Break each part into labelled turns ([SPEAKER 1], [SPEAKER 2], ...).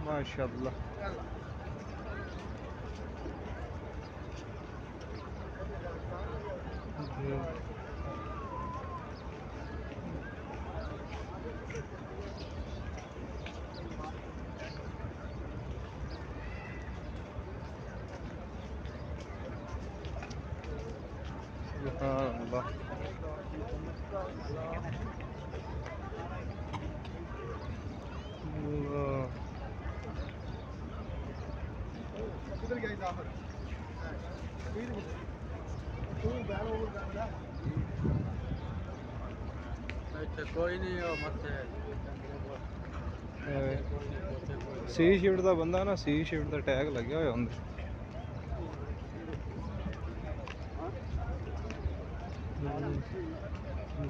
[SPEAKER 1] माशाल्लाह। सुभान अल्लाह।
[SPEAKER 2] कोई नहीं हो मत
[SPEAKER 1] सी शिफ्ट का बंदा ना, सी शिफ्ट का टैग लगे हुए होंगे।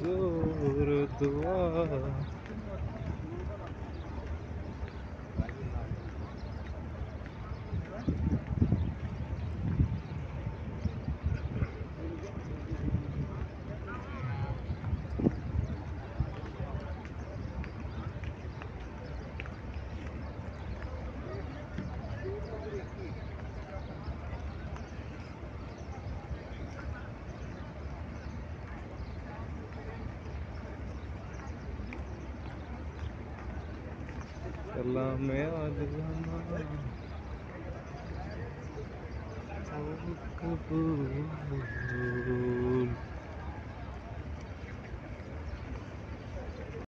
[SPEAKER 1] जोर दुआ कलाम कबूल।